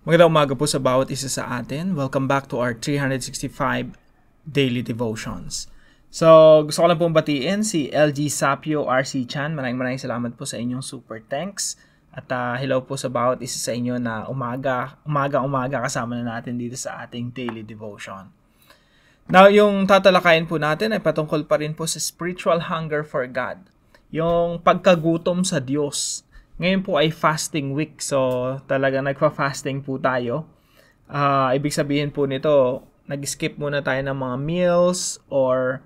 Magandang umaga po sa bawat isa sa atin. Welcome back to our 365 Daily Devotions. So, gusto ko lang pong batiin si LG Sapio RC Chan. Maraming salamat po sa inyong super thanks. At hello po sa bawat isa sa inyo na umaga kasama na natin dito sa ating Daily Devotion. Now, yung tatalakayin po natin ay patungkol pa rin po sa spiritual hunger for God. Yung pagkagutom sa Diyos. Ngayon po ay fasting week, so talaga nagpa-fasting po tayo. Ibig sabihin po nito, nag-skip muna tayo ng mga meals or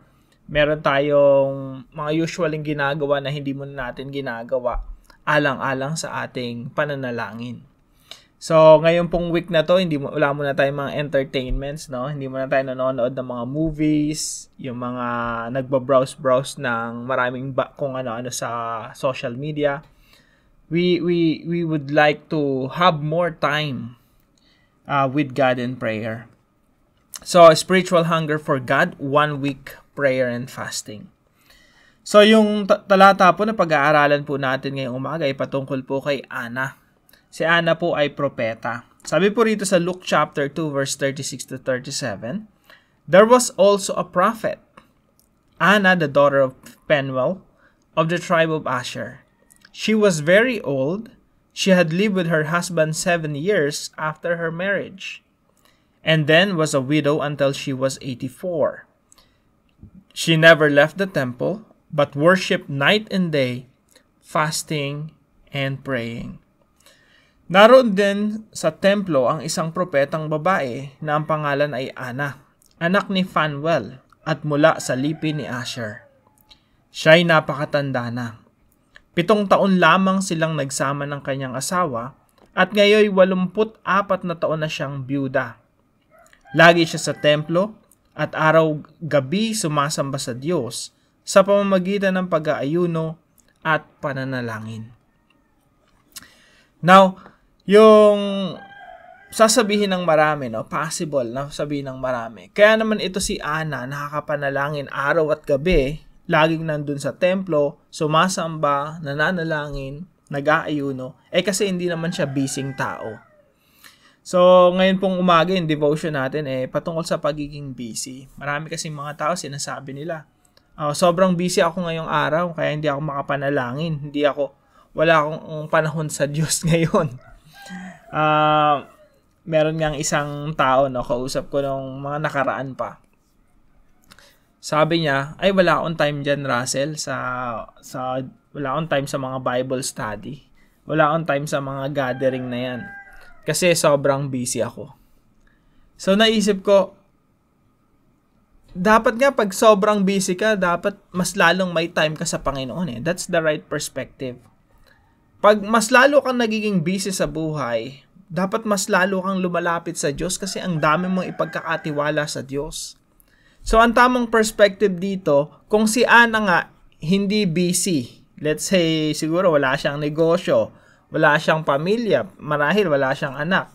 meron tayong mga usualing ginagawa na hindi muna natin ginagawa alang-alang sa ating pananalangin. So, ngayon pong week na to, wala muna tayong mga entertainments, no? Hindi muna tayo nanonood ng mga movies, yung mga nagba-browse ng maraming kung ano-ano sa social media. We would like to have more time with God in prayer. So, spiritual hunger for God, 1 week prayer and fasting. So, yung talata po na pag-aaralan po natin ngayong umaga ay patungkol po kay Ana. Si Ana po ay propeta. Sabi po rito sa Luke chapter 2 verse 36 to 37, "There was also a prophet, Anna, the daughter of Penuel, of the tribe of Asher. She was very old. She had lived with her husband 7 years after her marriage, and then was a widow until she was 84. She never left the temple, but worshipped night and day, fasting and praying." Naroon din sa templo ang isang propetang babae na ang pangalan ay Ana, anak ni Phanuel at mula sa lipi ni Asher. Siya'y napakatanda na. 7 taon lamang silang nagsama ng kanyang asawa at ngayon 84 na taon na siyang byuda. Lagi siya sa templo at araw-gabi sumasamba sa Diyos sa pamamagitan ng pag-aayuno at pananalangin. Now, yung sasabihin ng marami, no, possible na sabihin ng marami. Kaya naman ito si Ana nakakapanalangin araw at gabi, laging nandun sa templo, sumasamba, nananalangin, nag-aayuno, kasi hindi naman siya busy tao. So, ngayon pong umaga yung devotion natin patungkol sa pagiging busy. Marami kasi mga tao sinasabi nila, sobrang busy ako ngayong araw, kaya hindi ako makapanalangin, wala akong panahon sa Diyos ngayon. Meron ngang isang tao, no, kausap ko nung mga nakaraan pa. Sabi niya, ay wala akong time dyan, Russell, wala akong time sa mga Bible study. Wala akong time sa mga gathering na yan. Kasi sobrang busy ako. So naisip ko, dapat nga pag sobrang busy ka, dapat mas lalong may time ka sa Panginoon. That's the right perspective. Pag mas lalo kang nagiging busy sa buhay, dapat mas lalo kang lumalapit sa Diyos kasi ang dami mong ipagkakatiwala sa Diyos. So, ang tamang perspective dito, kung si Ana nga hindi busy, let's say siguro wala siyang negosyo, wala siyang pamilya, marahil wala siyang anak.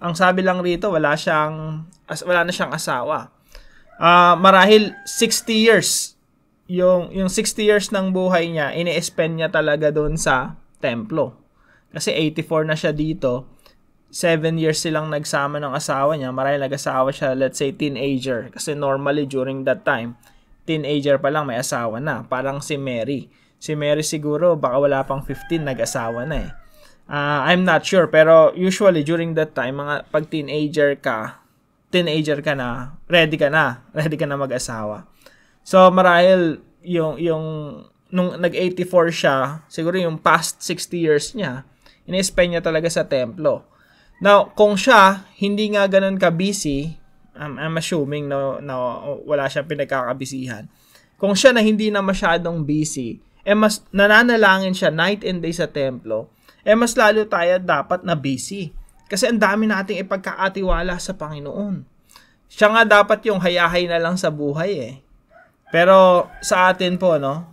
Ang sabi lang rito, wala na siyang asawa. Marahil 60 years, yung 60 years ng buhay niya, ini-spend niya talaga doon sa templo. Kasi 84 na siya dito. 7 years silang nagsama ng asawa niya. Marahil nag-asawa siya, let's say, teenager. Kasi normally, during that time, teenager pa lang, may asawa na. Parang si Mary. Si Mary siguro, baka wala pang 15, nag-asawa na I'm not sure. Pero usually, during that time, pag teenager ka na, ready ka na mag-asawa. So, marahil, nung nag-84 siya, siguro yung past 60 years niya, ini-spend niya talaga sa templo. Now, kung siya, hindi nga ganun ka-busy, I'm assuming na wala siyang pinagkakabisihan. Kung siya na hindi na masyadong busy, mas nananalangin siya night and day sa templo, mas lalo tayo dapat na busy. Kasi ang dami nating ipagkakatiwala sa Panginoon. Siya nga dapat yung hayahay na lang sa buhay Pero sa atin po, no,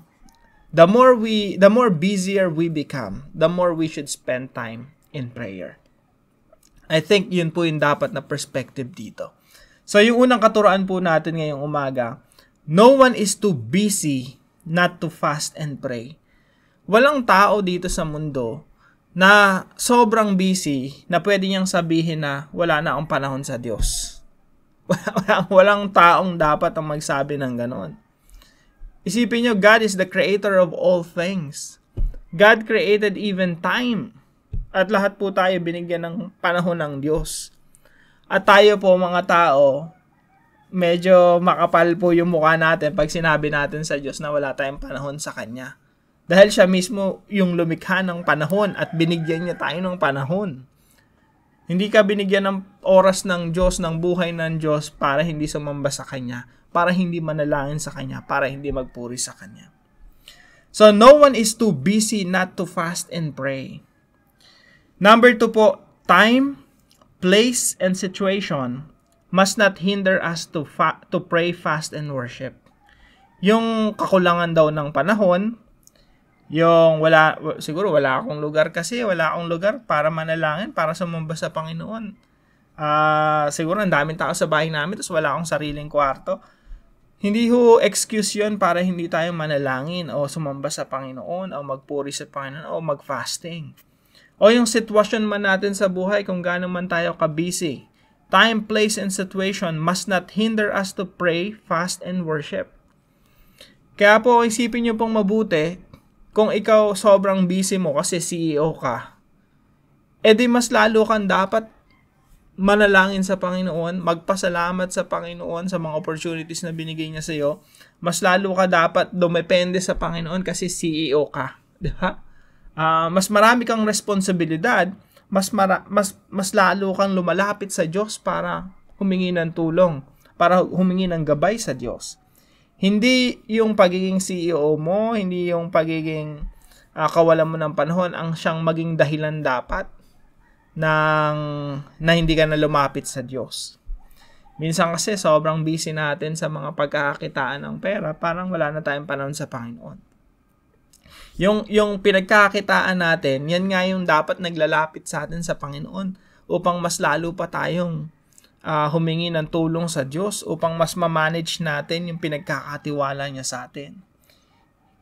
the more busier we become, the more we should spend time in prayer. I think yun po yung dapat na perspective dito. So, yung unang katuroan po natin ngayong umaga, no one is too busy not to fast and pray. Walang tao dito sa mundo na sobrang busy na pwede niyang sabihin na wala na akong panahon sa Diyos. Walang taong dapat ang magsabi ng ganon. Isipin niyo, God is the creator of all things. God created even time. At lahat po tayo binigyan ng panahon ng Diyos. At tayo po mga tao, medyo makapal po yung mukha natin pag sinabi natin sa Diyos na wala tayong panahon sa Kanya. Dahil siya mismo yung lumikha ng panahon at binigyan niya tayo ng panahon. Hindi ka binigyan ng oras ng Diyos, ng buhay ng Diyos para hindi sumamba sa Kanya, para hindi manalangin sa Kanya, para hindi magpuri sa Kanya. So, no one is too busy not to fast and pray. Number 2 po, time, place, and situation must not hinder us to pray, fast, and worship. Yung kakulangan daw ng panahon, yung siguro wala akong lugar para manalangin, para sumamba sa Panginoon. Siguro ang daming tao sa bahay namin, tapos wala akong sariling kwarto. Hindi ho excuse yun para hindi tayo manalangin o sumamba sa Panginoon o magpuri sa Panginoon o mag-fasting. O yung sitwasyon man natin sa buhay, kung gaano man tayo ka-busy. Time, place, and situation must not hinder us to pray, fast, and worship. Kaya po, isipin nyo pong mabuti, kung ikaw sobrang busy mo kasi CEO ka, edi mas lalo kang dapat manalangin sa Panginoon, magpasalamat sa Panginoon sa mga opportunities na binigay niya sa iyo. Mas lalo ka dapat dumepende sa Panginoon kasi CEO ka, di ba? Mas marami kang responsibilidad, mas lalo kang lumalapit sa Diyos para humingi ng tulong, para humingi ng gabay sa Diyos. Hindi yung pagiging CEO mo, hindi yung pagiging kawalan mo ng panahon ang siyang maging dahilan dapat na hindi ka na lumapit sa Diyos. Minsan kasi sobrang busy natin sa mga pagkakakitaan ng pera, parang wala na tayong panahon sa Panginoon. Yung pinagkakakitaan natin, yan nga yung dapat naglalapit sa atin sa Panginoon upang mas lalo pa tayong humingi ng tulong sa Diyos upang mas ma-manage natin yung pinagkakatiwala niya sa atin.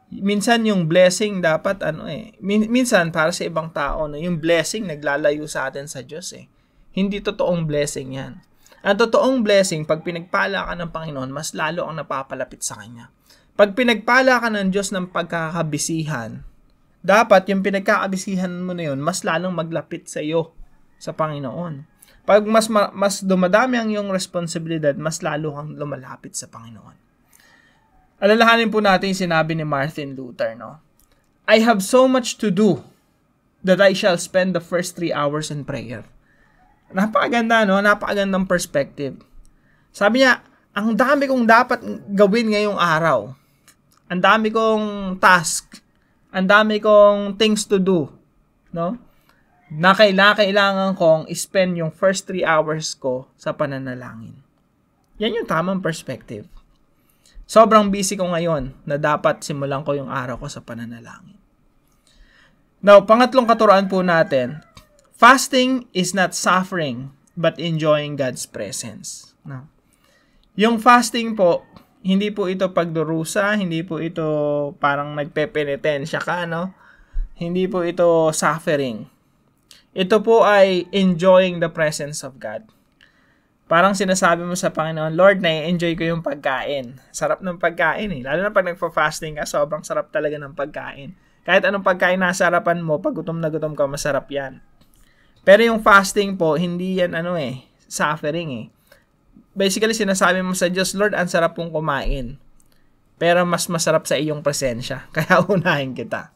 Minsan yung blessing dapat minsan para sa ibang tao yung blessing naglalayo sa atin sa Diyos Hindi totoong blessing 'yan. Ang totoong blessing pag pinagpala ka ng Panginoon, mas lalo ang napapalapit sa Kanya. Pag pinagpala ka ng Diyos ng pagkakabisihan, dapat yung pinagkakabisihan mo na yun, mas lalong maglapit sa iyo sa Panginoon. Pag mas dumadami ang iyong responsibilidad, mas lalo kang lumalapit sa Panginoon. Alalahanin po natin yung sinabi ni Martin Luther, no? I have so much to do that I shall spend the first 3 hours in prayer. Napakaganda, no? Napakagandang perspective. Sabi niya, ang dami kong dapat gawin ngayong araw. Ang dami kong task. Ang dami kong things to do, no? Na kailangan kong spend yung first 3 hours ko sa pananalangin. Yan yung tamang perspective. Sobrang busy ko ngayon na dapat simulan ko yung araw ko sa pananalangin. Now, pangatlong katuruan po natin, fasting is not suffering but enjoying God's presence. No? Yung fasting po, hindi po ito pagdurusa, hindi po ito parang nagpepenitensya ka, no? Hindi po ito suffering. Ito po ay enjoying the presence of God. Parang sinasabi mo sa Panginoon, Lord, na-enjoy ko yung pagkain. Sarap ng pagkain Lalo na pag nagpa-fasting ka, sobrang sarap talaga ng pagkain. Kahit anong pagkain nasa harapan mo, pag gutom na gutom ka, masarap yan. Pero yung fasting po, hindi yan suffering Basically, sinasabi mo sa Diyos, Lord, ang sarap pong kumain. Pero mas masarap sa iyong presensya. Kaya unahin kita.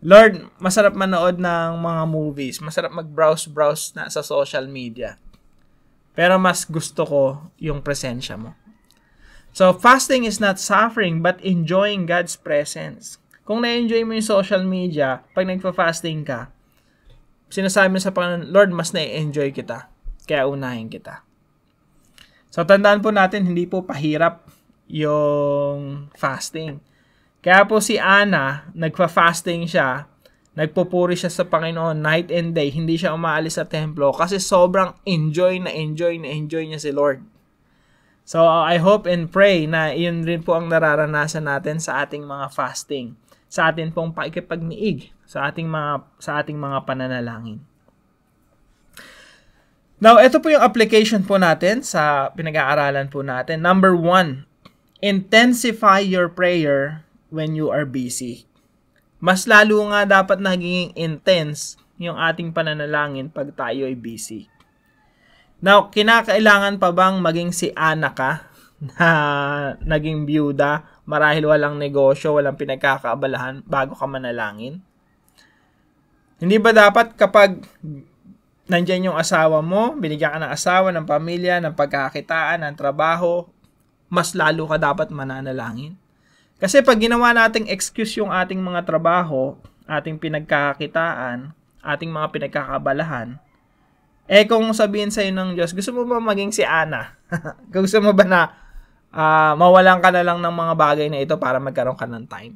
Lord, masarap manood ng mga movies. Masarap mag-browse na sa social media. Pero mas gusto ko yung presensya mo. So, fasting is not suffering but enjoying God's presence. Kung na-enjoy mo yung social media, pag nagpa-fasting ka, sinasabi mo sa Panginoon, Lord, mas na-enjoy kita. Kaya unahin kita. So, tandaan po natin, hindi po pahirap yung fasting. Kaya po si Ana, nagpa-fasting siya, nagpupuri siya sa Panginoon night and day, hindi siya umaalis sa templo kasi sobrang enjoy niya si Lord. So, I hope and pray na yun rin po ang nararanasan natin sa ating mga fasting, sa ating pong pakikipagniig sa ating mga pananalangin. Now, ito po yung application po natin sa pinag-aaralan po natin. Number 1, intensify your prayer when you are busy. Mas lalo nga dapat naging intense yung ating pananalangin pag tayo ay busy. Now, kinakailangan pa bang maging si Ana ka na naging byuda, marahil walang negosyo, walang pinagkakaabalahan bago ka manalangin? Hindi ba dapat kapag nandyan yung asawa mo, binigyan ka ng asawa, ng pamilya, ng pagkakitaan, ng trabaho, mas lalo ka dapat mananalangin? Kasi pag ginawa nating excuse yung ating mga trabaho, ating pinagkakitaan, ating mga pinagkakabalahan, kung sabihin sa'yo ng Diyos, gusto mo ba maging si Ana? Gusto mo ba na mawalan ka na lang ng mga bagay na ito para magkaroon ka ng time?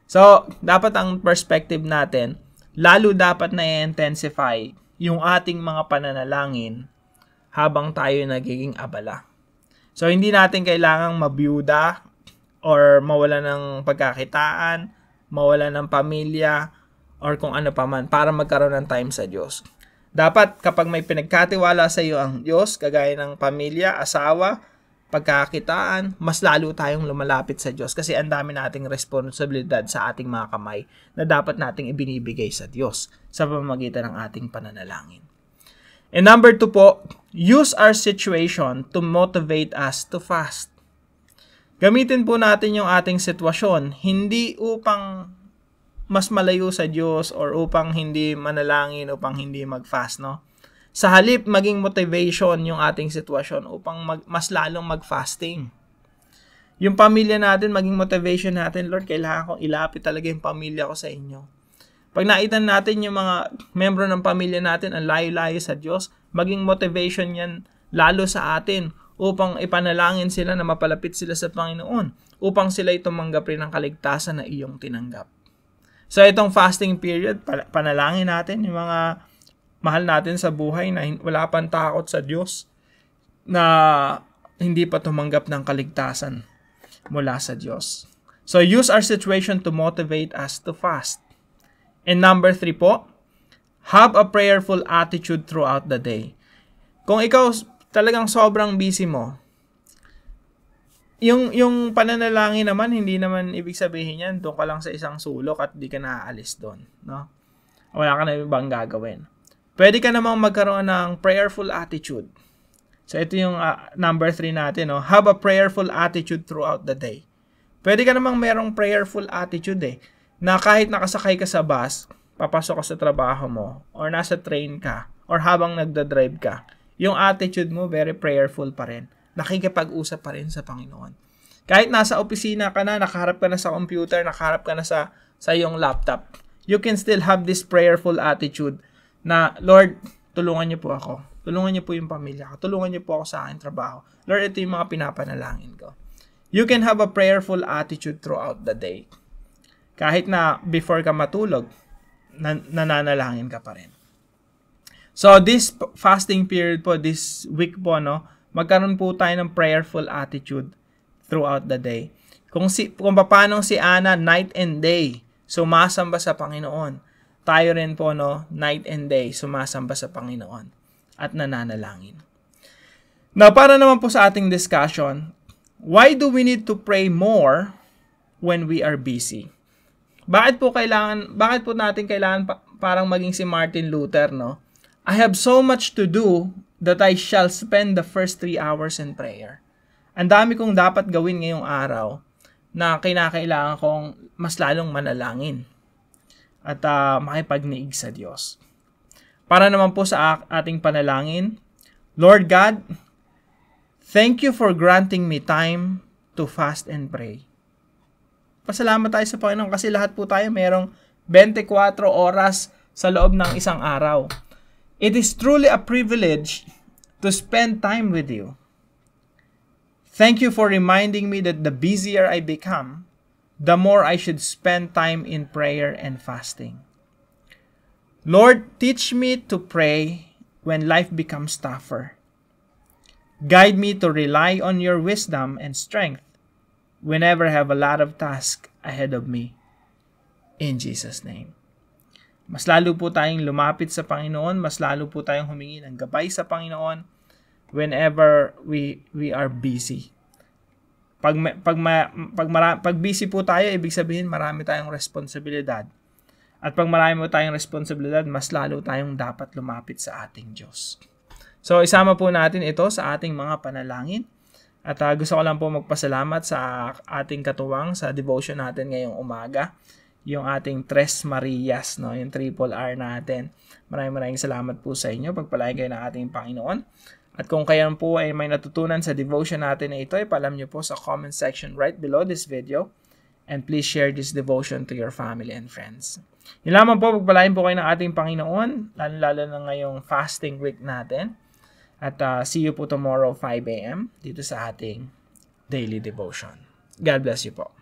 So, dapat ang perspective natin, lalo dapat na i-intensify yung ating mga pananalangin habang tayo nagiging abala. So, hindi natin kailangang mabiyuda or mawala ng pagkakitaan, mawala ng pamilya, or kung ano pa man para magkaroon ng time sa Diyos. Dapat kapag may pinagkatiwala sa iyo ang Diyos, kagaya ng pamilya, asawa, pagkakitaan, mas lalo tayong lumalapit sa Diyos kasi ang dami nating responsibilidad sa ating mga kamay na dapat nating ibinibigay sa Diyos sa pamamagitan ng ating pananalangin. And number 2 po, use our situation to motivate us to fast. Gamitin po natin yung ating sitwasyon, hindi upang mas malayo sa Diyos or upang hindi manalangin, upang hindi mag-fast, no? Sa halip, maging motivation yung ating sitwasyon upang mas lalong mag-fasting. Yung pamilya natin, maging motivation natin, Lord, kailangan kong ilapit talaga yung pamilya ko sa inyo. Pag naitan natin yung mga membro ng pamilya natin ang layo-layo sa Diyos, maging motivation yan lalo sa atin upang ipanalangin sila na mapalapit sila sa Panginoon, upang sila tumanggap rin ng kaligtasan na iyong tinanggap. So itong fasting period, panalangin natin yung mga mahal natin sa buhay na wala pang takot sa Diyos, na hindi pa tumanggap ng kaligtasan mula sa Diyos. So use our situation to motivate us to fast. And number 3 po, have a prayerful attitude throughout the day. Kung ikaw talagang sobrang busy mo, yung pananalangin naman, hindi naman ibig sabihin yan, doon ka lang sa isang sulok at di ka naaalis doon. No? Wala ka na ibang gagawin. Pwede ka namang magkaroon ng prayerful attitude. So ito yung number 3 natin. No? Have a prayerful attitude throughout the day. Pwede ka namang merong prayerful attitude na kahit nakasakay ka sa bus, papasok ka sa trabaho mo, or nasa train ka, or habang nagdadrive ka, yung attitude mo very prayerful pa rin. Nakikipag-usap pa rin sa Panginoon. Kahit nasa opisina ka na, nakaharap ka na sa computer, nakaharap ka na sa iyong laptop, you can still have this prayerful attitude na, Lord, tulungan niyo po ako. Tulungan niyo po yung pamilya ko. Tulungan niyo po ako sa aking trabaho. Lord, ito yung mga pinapanalangin ko. You can have a prayerful attitude throughout the day. Kahit na before ka matulog, nananalangin ka pa rin. So, this fasting period po, this week po, no, magkaroon po tayo ng prayerful attitude throughout the day. Kung paano si Ana, night and day, sumasamba sa Panginoon. Tayo rin po, no, night and day, sumasamba sa Panginoon at nananalangin. Now, para naman po sa ating discussion, why do we need to pray more when we are busy? Bakit po natin kailangan parang maging si Martin Luther, no? I have so much to do that I shall spend the first 3 hours in prayer. Ang dami kong dapat gawin ngayong araw na kinakailangan kong mas lalong manalangin at makipagniig sa Diyos. Para naman po sa ating panalangin, Lord God, thank you for granting me time to fast and pray. Pasalamat tayo sa Panginoon kasi lahat po tayo mayroong 24 oras sa loob ng isang araw. It is truly a privilege to spend time with you. Thank you for reminding me that the busier I become, the more I should spend time in prayer and fasting. Lord, teach me to pray when life becomes tougher. Guide me to rely on your wisdom and strength whenever I have a lot of tasks ahead of me. In Jesus' name. Mas lalo po tayong lumapit sa Panginoon, mas lalo po tayong humingi ng gabay sa Panginoon whenever we are busy. Pag busy po tayo, ibig sabihin marami tayong responsibilidad. At pag marami po tayong responsibilidad, mas lalo tayong dapat lumapit sa ating Diyos. So, isama po natin ito sa ating mga panalangin. At gusto ko lang po magpasalamat sa ating katuwang sa devotion natin ngayong umaga. Yung ating Tres Marias, no? Yung triple R natin. Maraming salamat po sa inyo. Pagpalain kayo ng ating Panginoon. At kung kayo po ay may natutunan sa devotion natin na ito, ipalam nyo po sa comment section right below this video. And please share this devotion to your family and friends. Yun lamang po, pagpalain po kayo ng ating Panginoon, lalo na ngayong fasting week natin. At see you po tomorrow 5 a.m. dito sa ating daily devotion. God bless you po.